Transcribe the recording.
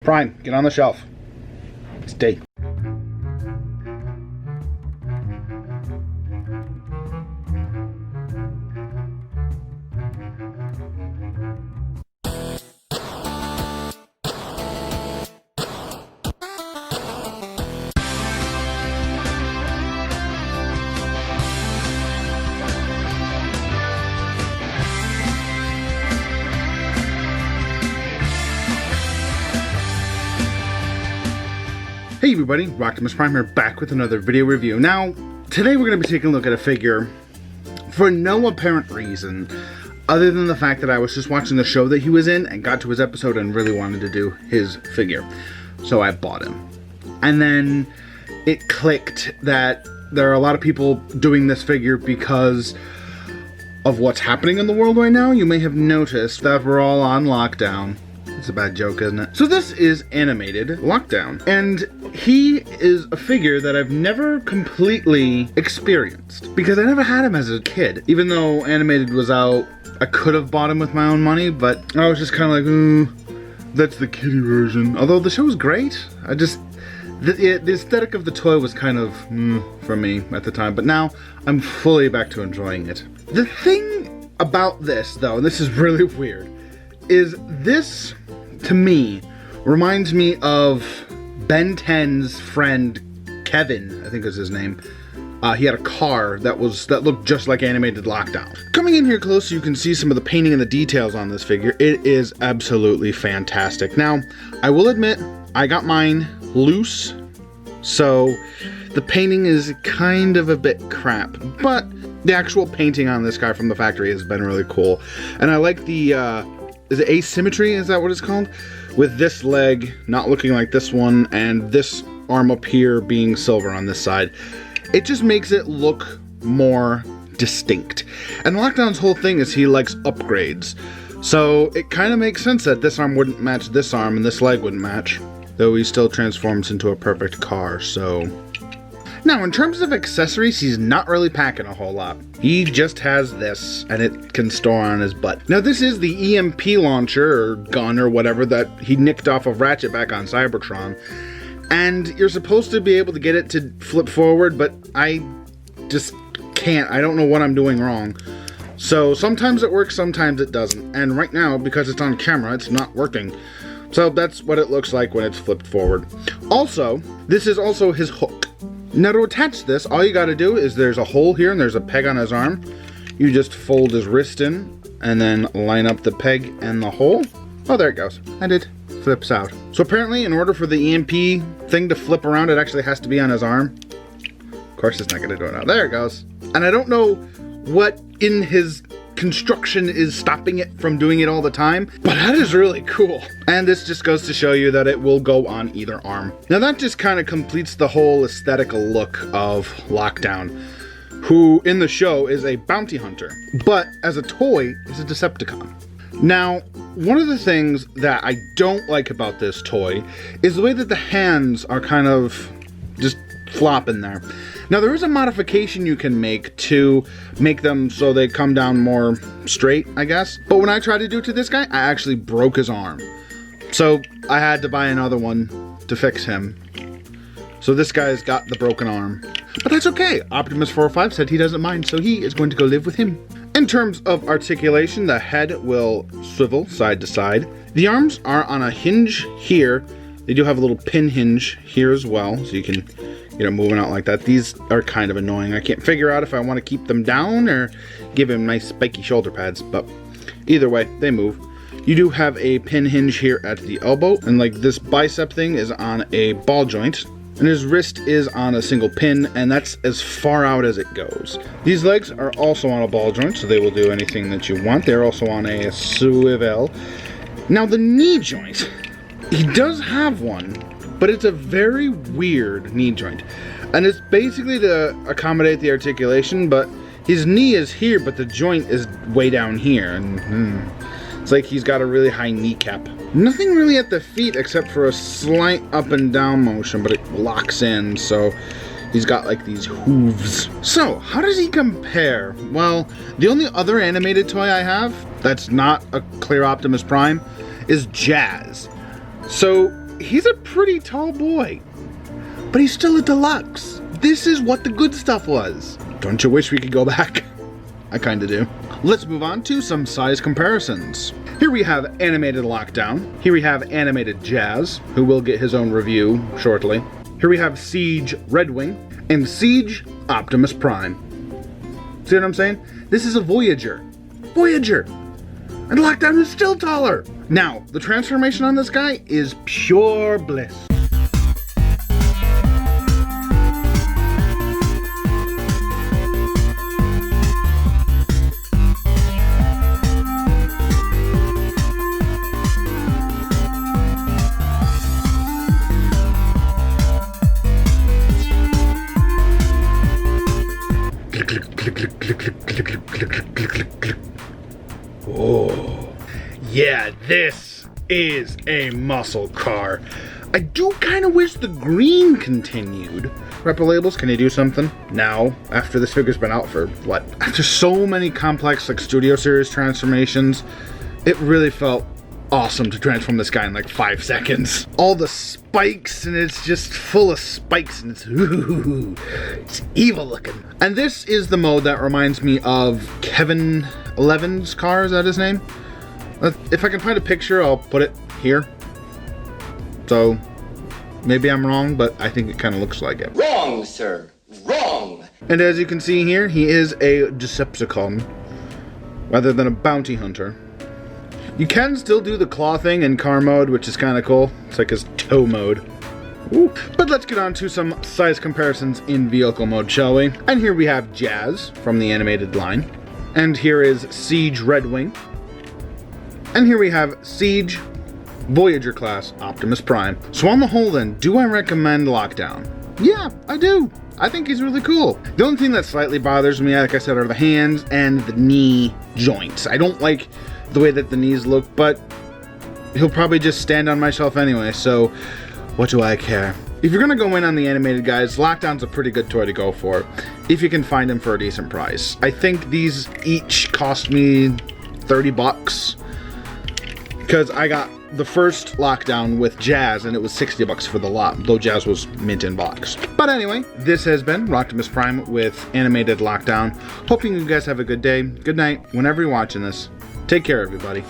Prime, get on the shelf. Stay. Hey everybody, Rocktimus Prime here, back with another video review. Now, today we're going to be taking a look at a figure for no apparent reason, other than the fact that I was just watching the show that he was in and got to his episode and really wanted to do his figure. So I bought him. And then it clicked that there are a lot of people doing this figure because of what's happening in the world right now. You may have noticed that we're all on lockdown. It's a bad joke, isn't it? So this is animated Lockdown, and he is a figure that I've never completely experienced because I never had him as a kid. Even though animated was out, I could have bought him with my own money, but I was just kind of like, that's the kiddie version. Although the show was great, the aesthetic of the toy was kind of for me at the time, but now I'm fully back to enjoying it. The thing about this, though, and this is really weird, is this, to me, reminds me of Ben 10's friend Kevin, I think was his name. He had a car that looked just like animated Lockdown. Coming in here close, you can see some of the painting and the details on this figure. It is absolutely fantastic. Now, I will admit, I got mine loose, so the painting is kind of a bit crap, but the actual painting on this guy from the factory has been really cool. And I like the, is it asymmetry? Is that what it's called? With this leg not looking like this one and this arm up here being silver on this side. It just makes it look more distinct. And Lockdown's whole thing is he likes upgrades. So it kind of makes sense that this arm wouldn't match this arm and this leg wouldn't match. Though he still transforms into a perfect car, so... Now, in terms of accessories, he's not really packing a whole lot. He just has this, and it can store on his butt. Now, this is the EMP launcher, or gun, or whatever, that he nicked off of Ratchet back on Cybertron. And you're supposed to be able to get it to flip forward, but I just can't. I don't know what I'm doing wrong. So, sometimes it works, sometimes it doesn't. And right now, because it's on camera, it's not working. So, that's what it looks like when it's flipped forward. Also, this is also his hook. Now to attach this, all you gotta do is there's a hole here and there's a peg on his arm. You just fold his wrist in and then line up the peg and the hole. Oh, there it goes. And it flips out. So apparently in order for the EMP thing to flip around, it actually has to be on his arm. Of course it's not gonna do it now. There it goes. And I don't know what in his construction is stopping it from doing it all the time, but that is really cool. And this just goes to show you that it will go on either arm. Now that just kind of completes the whole aesthetical look of Lockdown, who in the show is a bounty hunter, but as a toy is a Decepticon. Now, one of the things that I don't like about this toy is the way that the hands are kind of just flopping there. Now there is a modification you can make to make them so they come down more straight, I guess. But when I tried to do it to this guy, I actually broke his arm. So I had to buy another one to fix him. So this guy's got the broken arm. But that's okay. Optimus405 said he doesn't mind, so he is going to go live with him. In terms of articulation, the head will swivel side to side. The arms are on a hinge here. They do have a little pin hinge here as well, so you can, moving out like that. These are kind of annoying. I can't figure out if I want to keep them down or give him nice spiky shoulder pads, but either way, they move. You do have a pin hinge here at the elbow, and like this bicep thing is on a ball joint, and his wrist is on a single pin, and that's as far out as it goes. These legs are also on a ball joint, so they will do anything that you want. They're also on a swivel. Now the knee joint, he does have one, but it's a very weird knee joint. And it's basically to accommodate the articulation, but his knee is here, but the joint is way down here. And it's like he's got a really high kneecap. Nothing really at the feet except for a slight up and down motion, but it locks in, so he's got like these hooves. So, how does he compare? Well, the only other animated toy I have that's not a clear Optimus Prime is Jazz. So he's a pretty tall boy. But he's still a deluxe. This is what the good stuff was. Don't you wish we could go back? I kinda do. Let's move on to some size comparisons. Here we have Animated Lockdown. Here we have Animated Jazz, who will get his own review shortly. Here we have Siege Redwing and Siege Optimus Prime. See what I'm saying? This is a Voyager. Voyager! And Lockdown is still taller! Now, the transformation on this guy is pure bliss. Oh, yeah, this is a muscle car. I do kind of wish the green continued. Repro Labels, can you do something now after this figure's been out for what? After so many complex like Studio Series transformations, it really felt awesome to transform this guy in like 5 seconds. All the spikes, and it's just full of spikes, and it's evil looking. And this is the mode that reminds me of Kevin Levin's car. Is that his name? If I can find a picture, I'll put it here. So maybe I'm wrong, but I think it kind of looks like it. Wrong, sir. Wrong. And as you can see here, he is a Decepticon rather than a bounty hunter. You can still do the claw thing in car mode, which is kind of cool. It's like his tow mode. Ooh. But let's get on to some size comparisons in vehicle mode, shall we? And here we have Jazz from the animated line. And here is Siege Redwing. And here we have Siege Voyager class Optimus Prime. So on the whole then, do I recommend Lockdown? Yeah, I do. I think he's really cool. The only thing that slightly bothers me, like I said, are the hands and the knee joints. I don't like the way that the knees look, but he'll probably just stand on my shelf anyway, so what do I care? If you're gonna go in on the animated guys, Lockdown's a pretty good toy to go for, if you can find them for a decent price. I think these each cost me 30 bucks, because I got the first Lockdown with Jazz, and it was 60 bucks for the lot, though Jazz was mint in box. But anyway, this has been Rocktimus Prime with Animated Lockdown. Hoping you guys have a good day, good night, whenever you're watching this. Take care, everybody.